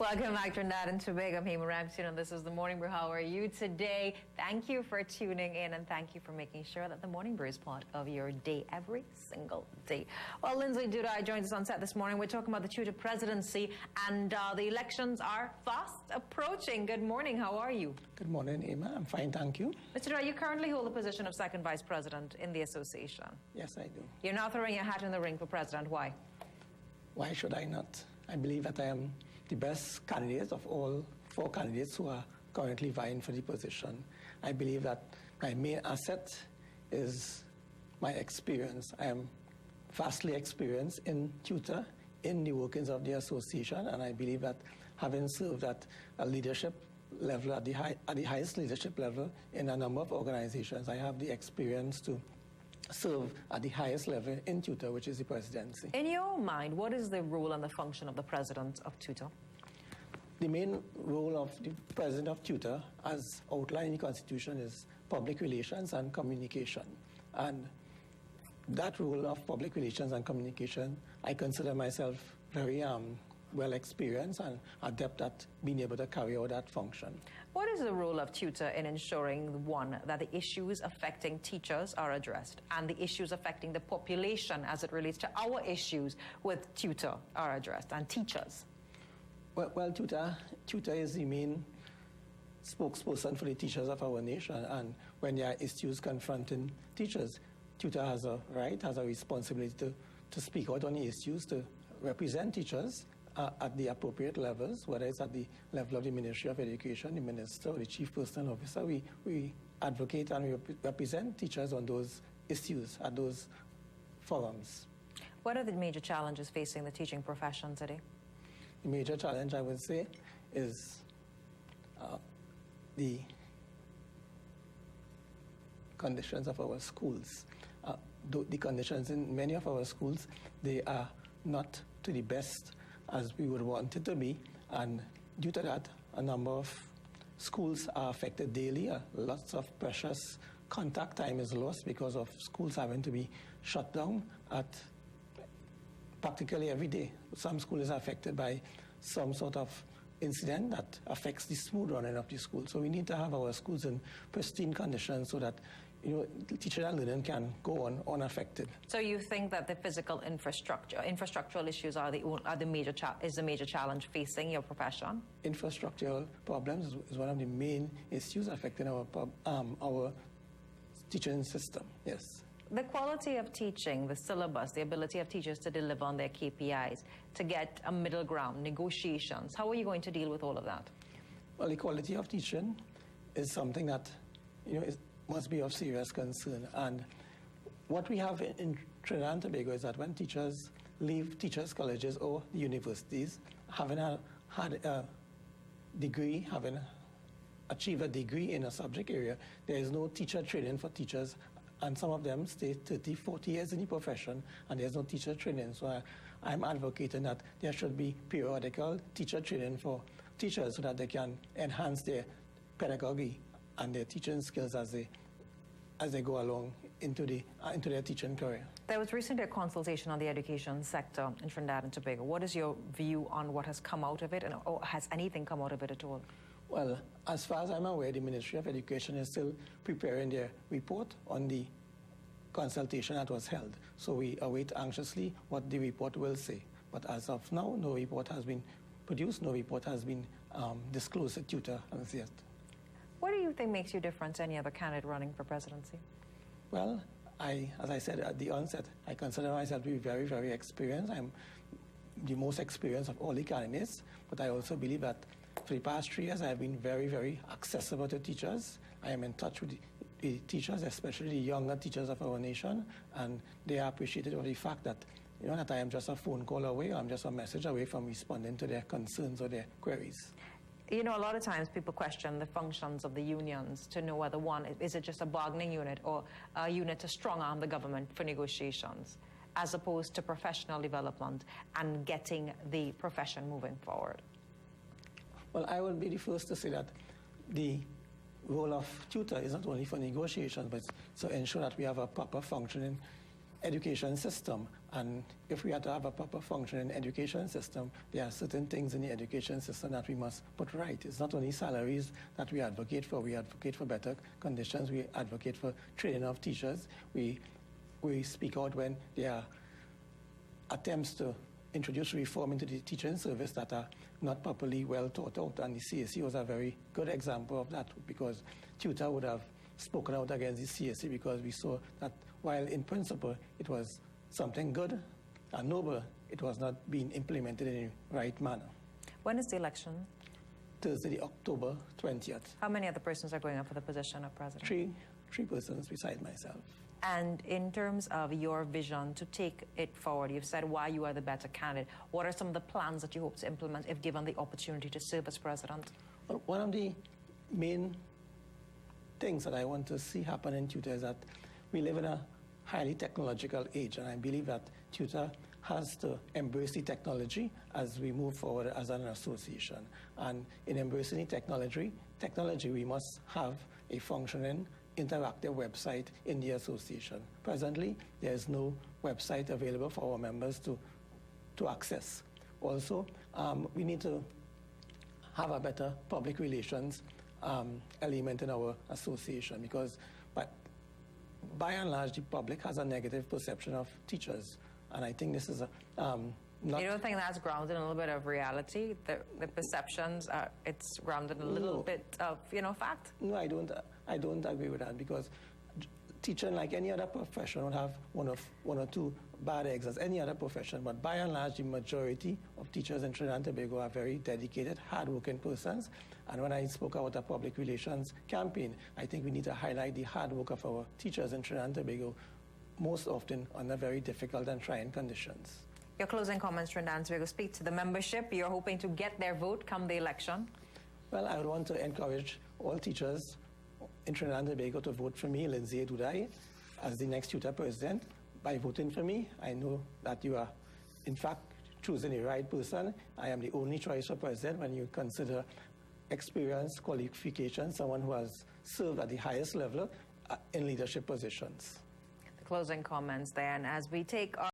Welcome back to Trinidad and Tobago. I'm Hema Ramsey, and this is the Morning Brew. How are you today? Thank you for tuning in, and thank you for making sure that the Morning Brew is part of your day every single day. Well, Lynsley Doodhai joins us on set this morning. We're talking about the TTUTA presidency, and the elections are fast approaching. Good morning. How are you? Good morning, Hema. I'm fine, thank you. Mr. Doodhai, you currently hold the position of second vice president in the association. Yes, I do. You're now throwing your hat in the ring for president. Why? Why should I not? I believe that I am the best candidate of all 4 candidates who are currently vying for the position. I believe that my main asset is my experience. I am vastly experienced in TTUTA, in the workings of the association, and I believe that having served at a leadership level, at the highest leadership level in a number of organizations, I have the experience to serve at the highest level in TTUTA, which is the presidency. In your mind, what is the role and the function of the president of TTUTA? The main role of the president of TTUTA, as outlined in the Constitution, is public relations and communication. And that role of public relations and communication, I consider myself very well experienced and adept at being able to carry out that function. What is the role of TTUTA in ensuring, one, that the issues affecting teachers are addressed and the issues affecting the population as it relates to our issues with TTUTA are addressed and teachers? Well, TTUTA is the main spokesperson for the teachers of our nation, and when there are issues confronting teachers, TTUTA has a right, has a responsibility to speak out on the issues, to represent teachers at the appropriate levels, whether it's at the level of the Ministry of Education, the Minister, or the Chief Personnel Officer. We advocate and we represent teachers on those issues at those forums. What are the major challenges facing the teaching profession today? The major challenge, I would say, is the conditions of our schools. The conditions in many of our schools, they are not to the best as we would want it to be, and due to that, a number of schools are affected daily. Lots of precious contact time is lost because of schools having to be shut down at practically every day. Some schools are affected by some sort of incident that affects the smooth running of the school. So we need to have our schools in pristine conditions so that teaching and learning can go on unaffected. So you think that the physical infrastructural issues are the major challenge facing your profession? Infrastructural problems is one of the main issues affecting our teaching system. Yes. The quality of teaching, the syllabus, the ability of teachers to deliver on their KPIs, to get a middle ground, negotiations. How are you going to deal with all of that? Well, the quality of teaching is something that must be of serious concern. And what we have in Trinidad and Tobago is that when teachers leave teachers' colleges or the universities, having had a degree, having achieved a degree in a subject area, there is no teacher training for teachers. And some of them stay 30, 40 years in the profession, and there's no teacher training. So I'm advocating that there should be periodical teacher training for teachers so that they can enhance their pedagogy and their teaching skills as they go along into their teaching career. There was recently a consultation on the education sector in Trinidad and Tobago. What is your view on what has come out of it, or has anything come out of it at all? Well, as far as I'm aware, the Ministry of Education is still preparing their report on the consultation that was held. So we await anxiously what the report will say. But as of now, no report has been produced, no report has been disclosed at TTUTA as yet. What do you think makes you different to any other candidate running for presidency? Well, as I said at the onset, I consider myself to be very, very experienced. I'm the most experienced of all the candidates, but I also believe that for the past 3 years, I have been very, very accessible to teachers. I am in touch with the teachers, especially the younger teachers of our nation, and they are appreciative of the fact that, that I am just a phone call away, or I'm just a message away from responding to their concerns or their queries. A lot of times people question the functions of the unions to know whether is it just a bargaining unit or a unit to strong-arm the government for negotiations, as opposed to professional development and getting the profession moving forward? Well, I will be the first to say that the role of TTUTA is not only for negotiations, but to ensure that we have a proper functioning education system. And if we are to have a proper functioning education system, there are certain things in the education system that we must put right. It's not only salaries that we advocate for better conditions, we advocate for training of teachers. We speak out when there are attempts to introduce reform into the teaching service that are not properly well thought out. And the CAC was a very good example of that, because TTUTA would have spoken out against the CAC because we saw that while in principle it was something good and noble, it was not being implemented in the right manner. When is the election? Thursday, October 20th. How many other persons are going up for the position of president? Three persons beside myself. And in terms of your vision to take it forward, you've said why you are the better candidate. What are some of the plans that you hope to implement if given the opportunity to serve as president? Well, one of the main things that I want to see happen in TTUTA is that we live in a highly technological age, and I believe that TTUTA has to embrace the technology as we move forward as an association. And in embracing the technology, we must have a functioning interactive website in the association. Presently, there is no website available for our members to access. Also, we need to have a better public relations element in our association, because by and large, the public has a negative perception of teachers. And I think this is not... You don't think that's grounded in a little bit of reality? The perceptions, it's grounded in a little bit of, fact? No, I don't agree with that, because teaching, like any other profession, would have one or two bad eggs as any other profession. But by and large, the majority of teachers in Trinidad and Tobago are very dedicated, hard-working persons. And when I spoke about a public relations campaign, I think we need to highlight the hard work of our teachers in Trinidad and Tobago, most often under very difficult and trying conditions. Your closing comments, Trinidad and Tobago. Speak to the membership. You're hoping to get their vote come the election. Well, I would want to encourage all teachers in Trinidad and Tobago to vote for me, Lynsley A, Doodhai, as the next TTUTA president. By voting for me, I know that you are, in fact, choosing the right person. I am the only choice for president when you consider experience, qualifications, someone who has served at the highest level in leadership positions. The closing comments there, and as we take our